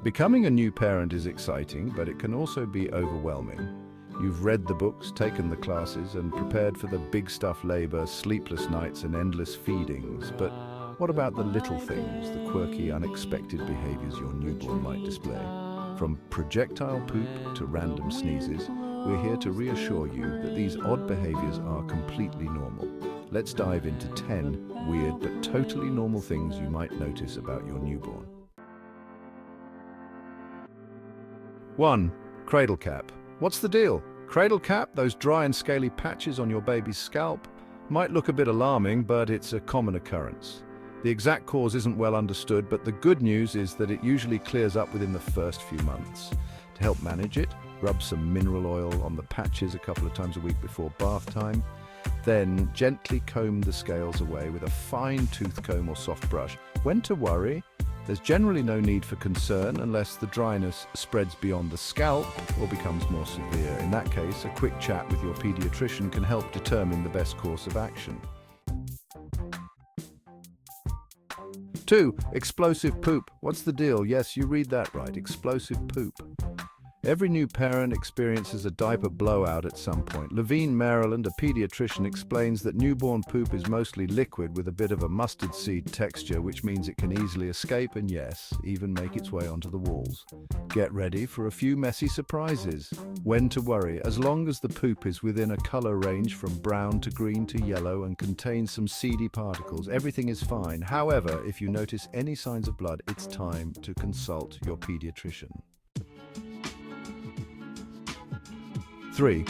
Becoming a new parent is exciting, but it can also be overwhelming. You've read the books, taken the classes, and prepared for the big stuff labor, sleepless nights, and endless feedings. But what about the little things, the quirky, unexpected behaviors your newborn might display? From projectile poop to random sneezes, we're here to reassure you that these odd behaviors are completely normal. Let's dive into 10 weird but totally normal things you might notice about your newborn. 1. Cradle cap. What's the deal? Cradle cap, those dry and scaly patches on your baby's scalp, might look a bit alarming, but it's a common occurrence. The exact cause isn't well understood, but the good news is that it usually clears up within the first few months. To help manage it, rub some mineral oil on the patches a couple of times a week before bath time. Then gently comb the scales away with a fine tooth comb or soft brush. When to worry? There's generally no need for concern unless the dryness spreads beyond the scalp or becomes more severe. In that case, a quick chat with your pediatrician can help determine the best course of action. 2. Explosive poop. What's the deal? Yes, you read that right. Explosive poop. Every new parent experiences a diaper blowout at some point. Levine, Maryland, a pediatrician, explains that newborn poop is mostly liquid with a bit of a mustard seed texture, which means it can easily escape and, yes, even make its way onto the walls. Get ready for a few messy surprises. When to worry? As long as the poop is within a color range from brown to green to yellow and contains some seedy particles, everything is fine. However, if you notice any signs of blood, it's time to consult your pediatrician. 3.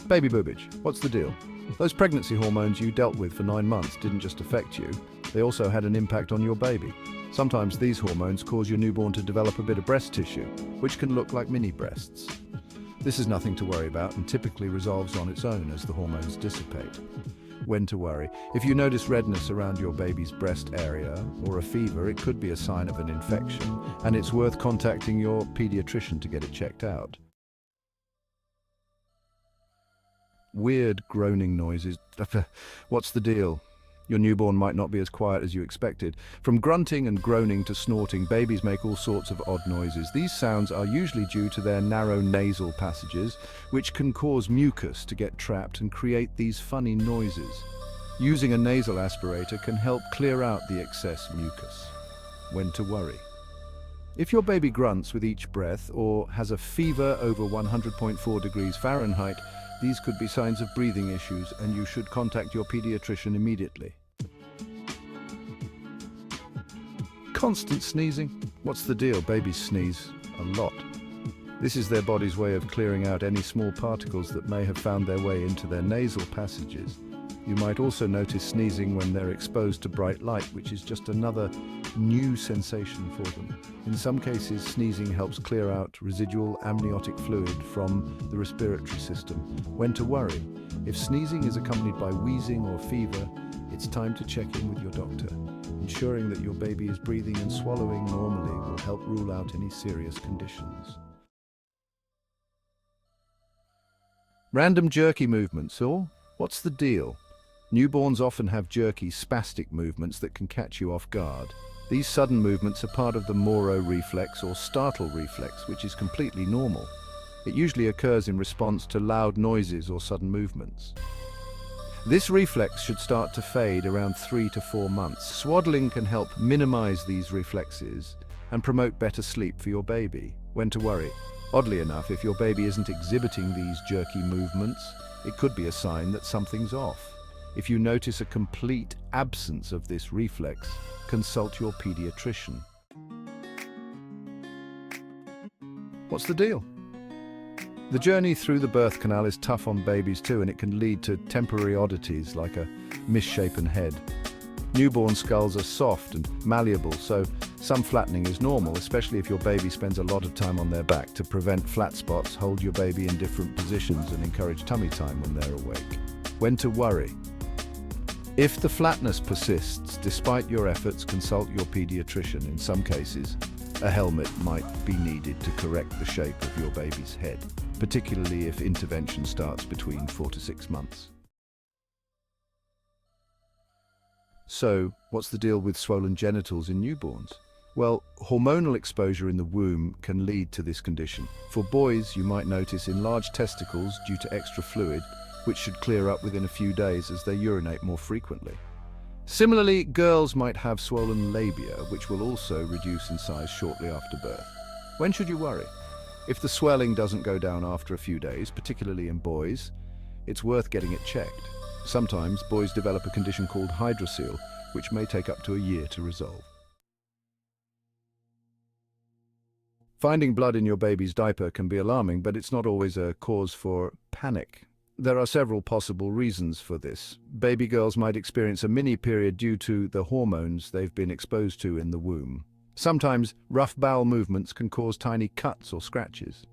Baby boobage. What's the deal? Those pregnancy hormones you dealt with for 9 months didn't just affect you, they also had an impact on your baby. Sometimes these hormones cause your newborn to develop a bit of breast tissue, which can look like mini breasts. This is nothing to worry about and typically resolves on its own as the hormones dissipate. When to worry? If you notice redness around your baby's breast area or a fever, it could be a sign of an infection, and it's worth contacting your pediatrician to get it checked out. Weird groaning noises. What's the deal? Your newborn might not be as quiet as you expected. From grunting and groaning to snorting, babies make all sorts of odd noises. These sounds are usually due to their narrow nasal passages, which can cause mucus to get trapped and create these funny noises. Using a nasal aspirator can help clear out the excess mucus. When to worry? If your baby grunts with each breath or has a fever over 100.4 degrees Fahrenheit, these could be signs of breathing issues, and you should contact your pediatrician immediately. Constant sneezing. What's the deal? Babies sneeze a lot. This is their body's way of clearing out any small particles that may have found their way into their nasal passages. You might also notice sneezing when they're exposed to bright light, which is just another new sensation for them. In some cases, sneezing helps clear out residual amniotic fluid from the respiratory system. When to worry? If sneezing is accompanied by wheezing or fever, it's time to check in with your doctor. Ensuring that your baby is breathing and swallowing normally will help rule out any serious conditions. Random jerky movements, or what's the deal? Newborns often have jerky, spastic movements that can catch you off guard. These sudden movements are part of the Moro reflex or startle reflex, which is completely normal. It usually occurs in response to loud noises or sudden movements. This reflex should start to fade around 3 to 4 months. Swaddling can help minimize these reflexes and promote better sleep for your baby. When to worry? Oddly enough, if your baby isn't exhibiting these jerky movements, it could be a sign that something's off. If you notice a complete absence of this reflex, consult your pediatrician. What's the deal? The journey through the birth canal is tough on babies too, and it can lead to temporary oddities like a misshapen head. Newborn skulls are soft and malleable, so some flattening is normal, especially if your baby spends a lot of time on their back. To prevent flat spots, hold your baby in different positions and encourage tummy time when they're awake. When to worry? If the flatness persists despite your efforts, consult your pediatrician. In some cases, a helmet might be needed to correct the shape of your baby's head, particularly if intervention starts between 4 to 6 months. So, what's the deal with swollen genitals in newborns? Well, hormonal exposure in the womb can lead to this condition. For boys, you might notice enlarged testicles due to extra fluid, which should clear up within a few days as they urinate more frequently. Similarly, girls might have swollen labia, which will also reduce in size shortly after birth. When should you worry? If the swelling doesn't go down after a few days, particularly in boys, it's worth getting it checked. Sometimes boys develop a condition called hydrocele, which may take up to a year to resolve. Finding blood in your baby's diaper can be alarming, but it's not always a cause for panic. There are several possible reasons for this. Baby girls might experience a mini period due to the hormones they've been exposed to in the womb. Sometimes rough bowel movements can cause tiny cuts or scratches.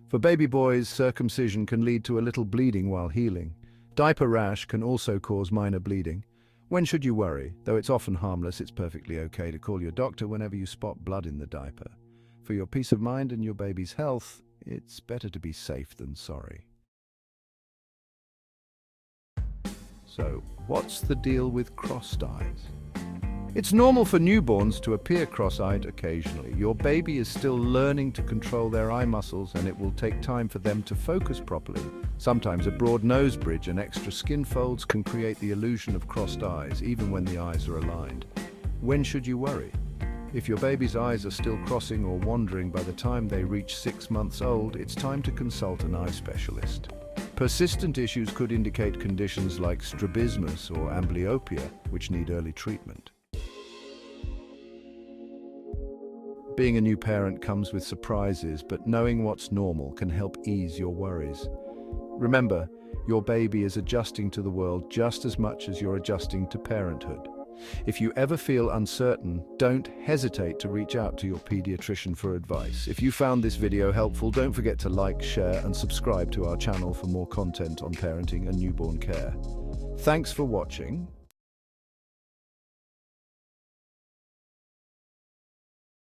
For baby boys, circumcision can lead to a little bleeding while healing. Diaper rash can also cause minor bleeding. When should you worry? Though it's often harmless, it's perfectly okay to call your doctor whenever you spot blood in the diaper. For your peace of mind and your baby's health, it's better to be safe than sorry. So, what's the deal with crossed eyes? It's normal for newborns to appear cross-eyed occasionally. Your baby is still learning to control their eye muscles, and it will take time for them to focus properly. Sometimes a broad nose bridge and extra skin folds can create the illusion of crossed eyes, even when the eyes are aligned. When should you worry? If your baby's eyes are still crossing or wandering by the time they reach 6 months old, it's time to consult an eye specialist. Persistent issues could indicate conditions like strabismus or amblyopia, which need early treatment. Being a new parent comes with surprises, but knowing what's normal can help ease your worries. Remember, your baby is adjusting to the world just as much as you're adjusting to parenthood. If you ever feel uncertain, don't hesitate to reach out to your pediatrician for advice. If you found this video helpful, don't forget to like, share, and subscribe to our channel for more content on parenting and newborn care. Thanks for watching.